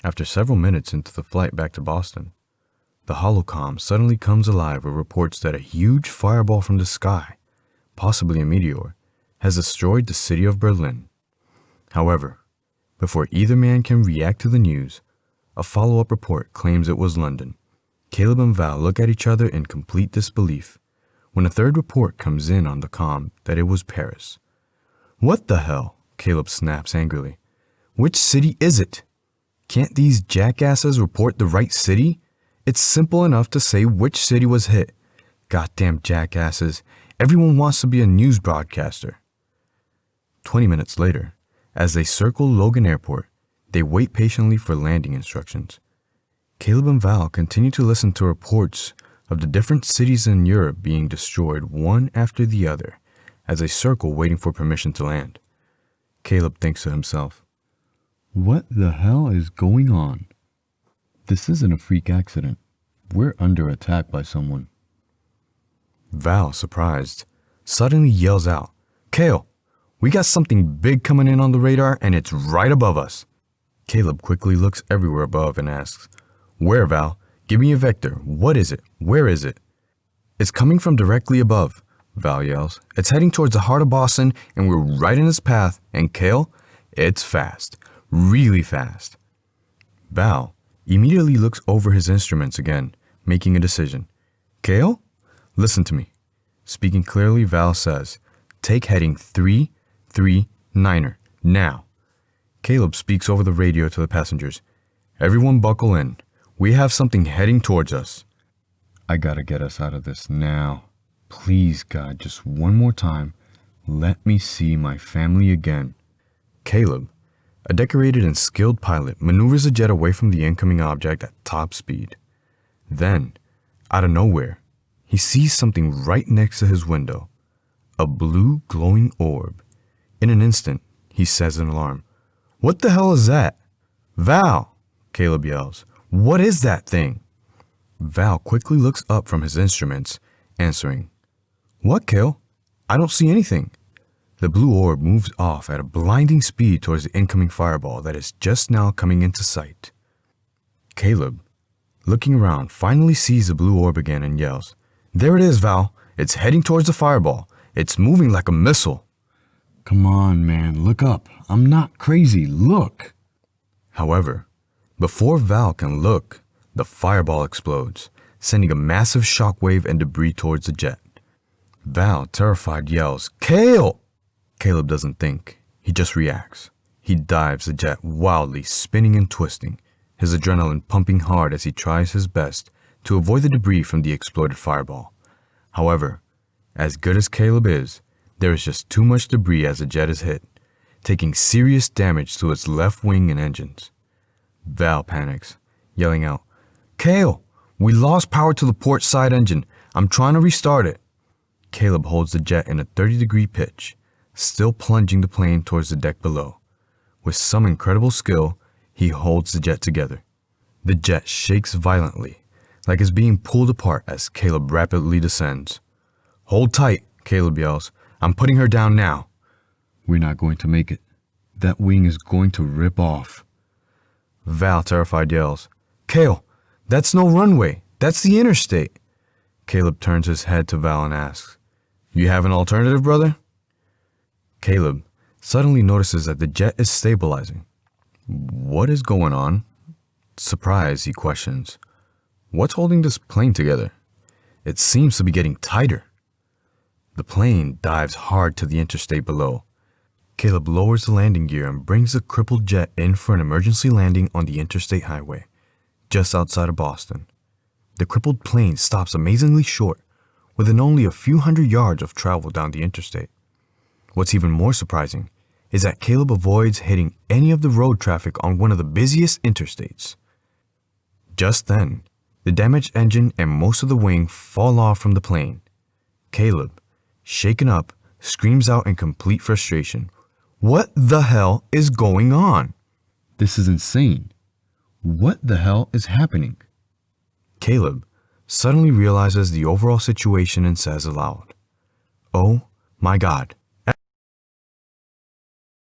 After several minutes into the flight back to Boston, the holocom suddenly comes alive with reports that a huge fireball from the sky, possibly a meteor, has destroyed the city of Berlin. However, before either man can react to the news, a follow-up report claims it was London. Caleb and Val look at each other in complete disbelief when a third report comes in on the comm that it was Paris. "What the hell?" Caleb snaps angrily. "Which city is it? Can't these jackasses report the right city? It's simple enough to say which city was hit. Goddamn jackasses. Everyone wants to be a news broadcaster." 20 minutes later, as they circle Logan Airport, they wait patiently for landing instructions. Caleb and Val continue to listen to reports of the different cities in Europe being destroyed one after the other as they circle waiting for permission to land. Caleb thinks to himself, "What the hell is going on? This isn't a freak accident. We're under attack by someone." Val, surprised, suddenly yells out, "Cale, we got something big coming in on the radar and it's right above us." Caleb quickly looks everywhere above and asks, "Where, Val? Give me a vector. What is it? Where is it?" "It's coming from directly above," Val yells. "It's heading towards the heart of Boston and we're right in its path. And Cale, it's fast. Really fast." Val immediately looks over his instruments again, making a decision. "Cale, listen to me." Speaking clearly, Val says, "Take heading 339er, now." Caleb speaks over the radio to the passengers. "Everyone buckle in. We have something heading towards us." "I gotta get us out of this now. Please, God, just one more time. Let me see my family again." Caleb, a decorated and skilled pilot, maneuvers the jet away from the incoming object at top speed. Then, out of nowhere, he sees something right next to his window. A blue glowing orb. In an instant, he says in alarm, "What the hell is that?" "Val!" Caleb yells. "What is that thing?" Val quickly looks up from his instruments, answering, "What, Cale? I don't see anything." The blue orb moves off at a blinding speed towards the incoming fireball that is just now coming into sight. Caleb, looking around, finally sees the blue orb again and yells, "There it is, Val. It's heading towards the fireball. It's moving like a missile." "Come on, man, look up. I'm not crazy, look." However, before Val can look, the fireball explodes, sending a massive shockwave and debris towards the jet. Val, terrified, yells, "Cale!" Caleb doesn't think, he just reacts. He dives the jet wildly, spinning and twisting, his adrenaline pumping hard as he tries his best to avoid the debris from the exploded fireball. However, as good as Caleb is, there is just too much debris as the jet is hit, taking serious damage to its left wing and engines. Val panics, yelling out, "Cale, we lost power to the port side engine. I'm trying to restart it." Caleb holds the jet in a 30-degree pitch, still plunging the plane towards the deck below. With some incredible skill, he holds the jet together. The jet shakes violently, like it's being pulled apart as Caleb rapidly descends. "Hold tight," Caleb yells. "I'm putting her down now." "We're not going to make it. That wing is going to rip off." Val, terrified, yells, "Cale, that's no runway. That's the interstate." Caleb turns his head to Val and asks, "You have an alternative, brother?" Caleb suddenly notices that the jet is stabilizing. "What is going on?" Surprised, he questions, "What's holding this plane together? It seems to be getting tighter." The plane dives hard to the interstate below. Caleb lowers the landing gear and brings the crippled jet in for an emergency landing on the interstate highway, just outside of Boston. The crippled plane stops amazingly short, within only a few hundred yards of travel down the interstate. What's even more surprising is that Caleb avoids hitting any of the road traffic on one of the busiest interstates. Just then, the damaged engine and most of the wing fall off from the plane. Caleb, shaken up, screams out in complete frustration, "What the hell is going on? This is insane. What the hell is happening?" Caleb suddenly realizes the overall situation and says aloud, "Oh my God,